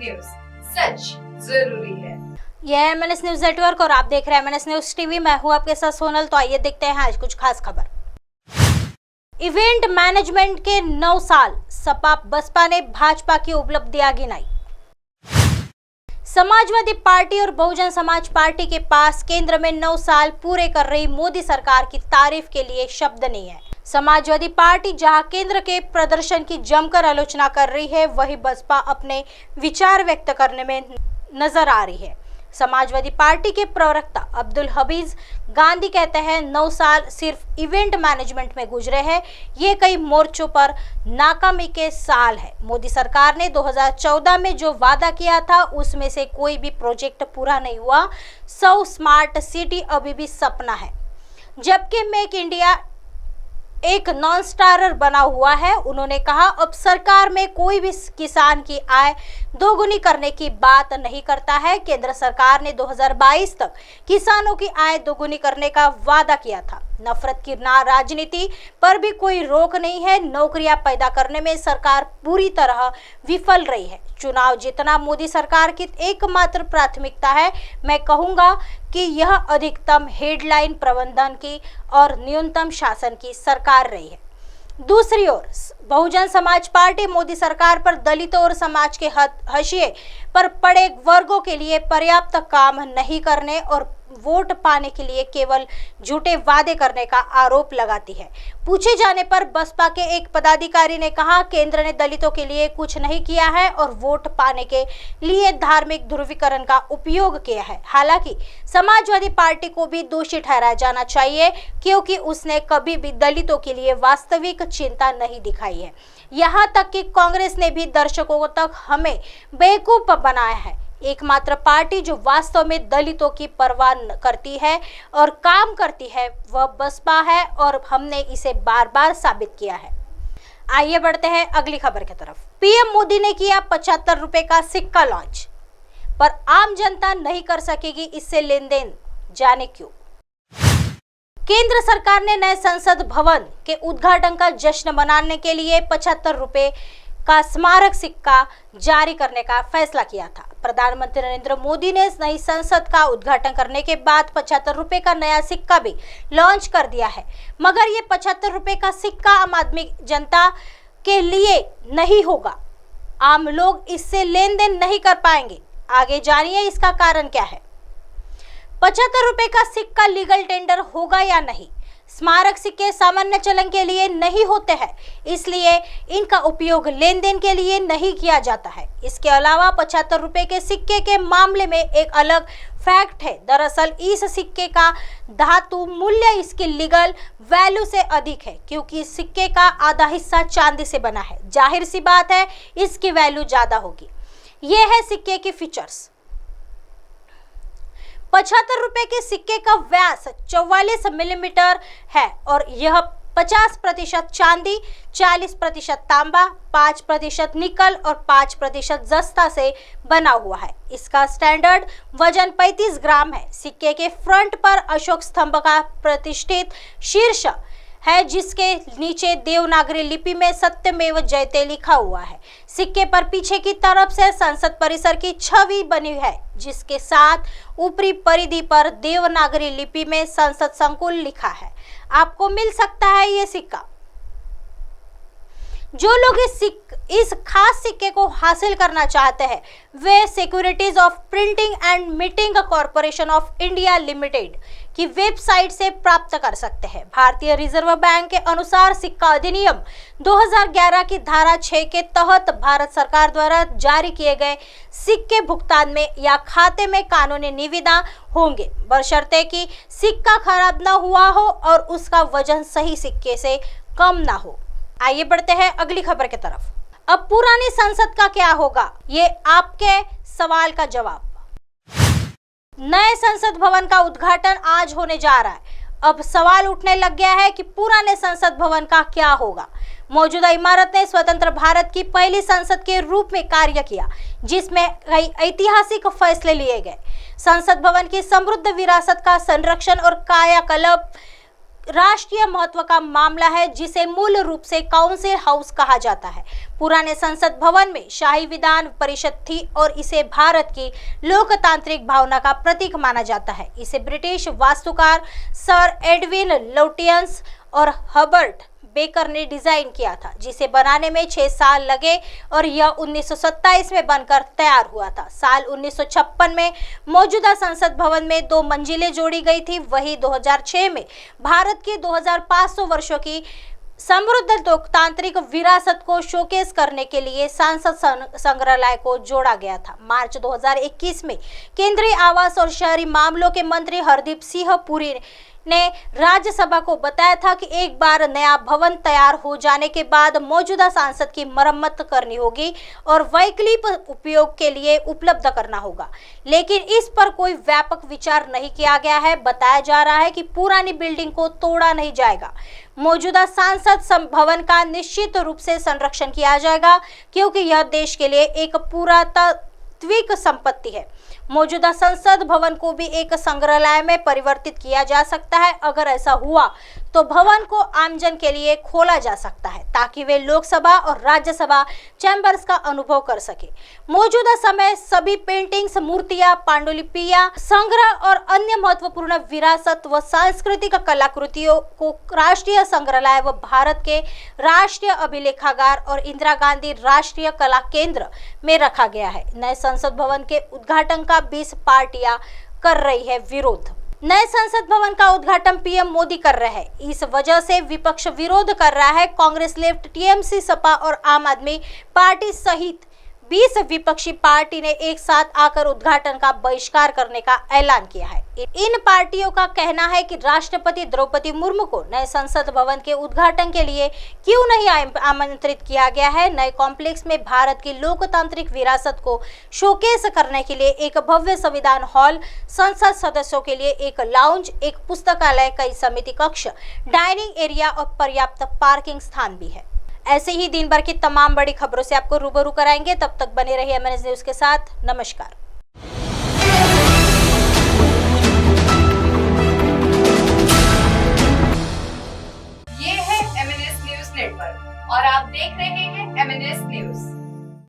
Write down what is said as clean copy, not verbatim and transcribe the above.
News, सच जरूरी है। यह है MNS न्यूज नेटवर्क और आप देख रहे हैं MNS न्यूज टीवी। मैं हूं आपके साथ सोनल। तो आइए देखते हैं आज कुछ खास खबर। इवेंट मैनेजमेंट के 9 साल, सपा बसपा ने भाजपा की उपलब्धियां गिनाई। समाजवादी पार्टी और बहुजन समाज पार्टी के पास केंद्र में 9 साल पूरे कर रही मोदी सरकार की तारीफ के लिए शब्द नहीं है। समाजवादी पार्टी जहां केंद्र के प्रदर्शन की जमकर आलोचना कर रही है, वहीं बसपा अपने विचार व्यक्त करने में नजर आ रही है। समाजवादी पार्टी के प्रवक्ता अब्दुल हबीज गांधी कहते हैं 9 साल सिर्फ इवेंट मैनेजमेंट में गुजरे हैं, ये कई मोर्चों पर नाकामी के साल है। मोदी सरकार ने 2014 में जो वादा किया था उसमें से कोई भी प्रोजेक्ट पूरा नहीं हुआ। 100 स्मार्ट सिटी अभी भी सपना है, जबकि मेक इंडिया एक नॉन स्टारर बना हुआ है। उन्होंने कहा अब सरकार में कोई भी किसान की आय दोगुनी करने की बात नहीं करता है। केंद्र सरकार ने 2022 तक किसानों की आय दोगुनी करने का वादा किया था। नफरत की राजनीति पर भी कोई रोक नहीं है। नौकरियां पैदा करने में सरकार पूरी तरह विफल रही है। चुनाव जीतना मोदी सरकार की एकमात्र प्राथमिकता है। मैं कहूंगा कि यह अधिकतम हेडलाइन प्रबंधन की और न्यूनतम शासन की सरकार रही है। दूसरी ओर बहुजन समाज पार्टी मोदी सरकार पर दलितों और समाज के हाशिए पर पड़े वर्गों के लिए पर्याप्त काम नहीं करने और वोट पाने के लिए केवल झूठे वादे करने का आरोप लगाती है। पूछे जाने पर बसपा के एक पदाधिकारी ने कहा केंद्र ने दलितों के लिए कुछ नहीं किया है और वोट पाने के लिए धार्मिक ध्रुवीकरण का उपयोग किया है। हालांकि समाजवादी पार्टी को भी दोषी ठहराया जाना चाहिए, क्योंकि उसने कभी भी दलितों के लिए वास्तविक चिंता नहीं दिखाई है। यहाँ तक कि कांग्रेस ने भी दर्शकों तक हमें बेवकूफ बनाया है। एकमात्र पार्टी जो वास्तव में दलितों की परवाह करती है और काम करती है वह बसपा है, और हमने इसे बार बार साबित किया है। आइए बढ़ते हैं अगली खबर की तरफ। पीएम मोदी ने किया 75 रुपए का सिक्का लॉन्च, पर आम जनता नहीं कर सकेगी इससे लेन देन, जाने क्यों। केंद्र सरकार ने नए संसद भवन के उद्घाटन का जश्न मनाने के लिए 75 रुपए का स्मारक सिक्का जारी करने का फैसला किया था। प्रधानमंत्री नरेंद्र मोदी ने नई संसद का उद्घाटन करने के बाद 75 रुपए का नया सिक्का भी लॉन्च कर दिया है। मगर ये 75 रुपए का सिक्का आम आदमी जनता के लिए नहीं होगा। आम लोग इससे लेन देन नहीं कर पाएंगे। आगे जानिए इसका कारण क्या है। 75 रुपए का सिक्का लीगल टेंडर होगा या नहीं। स्मारक सिक्के सामान्य चलन के लिए नहीं होते हैं, इसलिए इनका उपयोग लेन देन के लिए नहीं किया जाता है। इसके अलावा 75 रुपए के सिक्के के मामले में एक अलग फैक्ट है। दरअसल इस सिक्के का धातु मूल्य इसकी लीगल वैल्यू से अधिक है, क्योंकि इस सिक्के का आधा हिस्सा चांदी से बना है। जाहिर सी बात है इसकी वैल्यू ज्यादा होगी। यह है सिक्के की फीचर्स। 75 रुपए के सिक्के का व्यास 44 मिलीमीटर है और यह 50% चांदी, 40% तांबा, 5% निकल और 5% जस्ता से बना हुआ है। इसका स्टैंडर्ड वजन 35 ग्राम है। सिक्के के फ्रंट पर अशोक स्तंभ का प्रतिष्ठित शीर्ष है, जिसके नीचे देवनागरी लिपि में सत्यमेव जयते लिखा हुआ है। सिक्के पर पीछे की तरफ से संसद परिसर की छवि बनी है, जिसके साथ ऊपरी परिधि पर देवनागरी लिपि में संसद संकुल लिखा है। आपको मिल सकता है ये सिक्का। जो लोग इस खास सिक्के को हासिल करना चाहते हैं वे securities of printing and minting corporation of India limited की वेबसाइट से प्राप्त कर सकते हैं। भारतीय रिजर्व बैंक के अनुसार सिक्का अधिनियम 2011 की धारा 6 के तहत भारत सरकार द्वारा जारी किए गए सिक्के भुगतान में या खाते में कानूनी निविदा होंगे, बशर्ते कि सिक्का खराब न हुआ हो और उसका वजन सही सिक्के से कम ना हो। आइए बढ़ते हैं अगली खबर की तरफ। अब पुरानी संसद का क्या होगा, ये आपके सवाल का जवाब। नए संसद भवन का उद्घाटन आज होने जा रहा है। अब सवाल उठने लग गया है कि पुराने संसद भवन का क्या होगा। मौजूदा इमारत ने स्वतंत्र भारत की पहली संसद के रूप में कार्य किया, जिसमें कई ऐतिहासिक फैसले लिए गए। संसद भवन की समृद्ध विरासत का संरक्षण और कायाकल्प राष्ट्रीय महत्व का मामला है, जिसे मूल रूप से काउंसिल हाउस कहा जाता है। पुराने संसद भवन में शाही विधान परिषद थी और इसे भारत की लोकतांत्रिक भावना का प्रतीक माना जाता है। इसे ब्रिटिश वास्तुकार सर एडविन लुटियंस और हर्बर्ट बेकर ने डिजाइन किया था, जिसे बनाने में 6 साल लगे और यह 1927 में बनकर तैयार हुआ था। साल 1956 में मौजूदा संसद भवन में 2 मंजिलें जोड़ी गई थी। वही 2006 में भारत की 2500 वर्षों की समृद्ध लोकतांत्रिक विरासत को शोकेस करने के लिए सांसद संग्रहालय को जोड़ा गया था। मार्च 2021 में केंद्रीय आवास और शहरी मामलों के मंत्री हरदीप सिंह पुरी ने राज्यसभा को बताया था कि एक बार नया भवन तैयार हो जाने के बाद मौजूदा संसद की मरम्मत करनी होगी और वैकल्पिक उपयोग के लिए उपलब्ध करना होगा, लेकिन इस पर कोई व्यापक विचार नहीं किया गया है। बताया जा रहा है कि पुरानी बिल्डिंग को तोड़ा नहीं जाएगा। मौजूदा संसद भवन का निश्चित रूप से संरक्षण किया जाएगा, क्योंकि यह देश के लिए एक पुरातात्विक संपत्ति है। मौजूदा संसद भवन को भी एक संग्रहालय में परिवर्तित किया जा सकता है। अगर ऐसा हुआ तो भवन को आमजन के लिए खोला जा सकता है, ताकि वे लोकसभा और राज्यसभा चैम्बर्स का अनुभव कर सके। मौजूदा समय सभी पेंटिंग्स, मूर्तियां, पांडुलिपियां, संग्रह और अन्य महत्वपूर्ण विरासत व सांस्कृतिक कलाकृतियों को राष्ट्रीय संग्रहालय व भारत के राष्ट्रीय अभिलेखागार और इंदिरा गांधी राष्ट्रीय कला केंद्र में रखा गया है। नए संसद भवन के उद्घाटन का 20 पार्टियां कर रही है विरोध। नए संसद भवन का उद्घाटन पीएम मोदी कर रहे हैं। इस वजह से विपक्ष विरोध कर रहा है। कांग्रेस, लेफ्ट, टीएमसी, सपा और आम आदमी पार्टी सहित 20 विपक्षी पार्टी ने एक साथ आकर उद्घाटन का बहिष्कार करने का ऐलान किया है। इन पार्टियों का कहना है कि राष्ट्रपति द्रौपदी मुर्मू को नए संसद भवन के उद्घाटन के लिए क्यों नहीं आमंत्रित किया गया है। नए कॉम्प्लेक्स में भारत की लोकतांत्रिक विरासत को शोकेस करने के लिए एक भव्य संविधान हॉल, संसद सदस्यों के लिए एक लाउंज, एक पुस्तकालय, कई समिति कक्ष, डाइनिंग एरिया और पर्याप्त पार्किंग स्थान भी है। ऐसे ही दिन भर की तमाम बड़ी खबरों से आपको रूबरू कराएंगे। तब तक बने रहिए एमएनएस न्यूज के साथ। नमस्कार।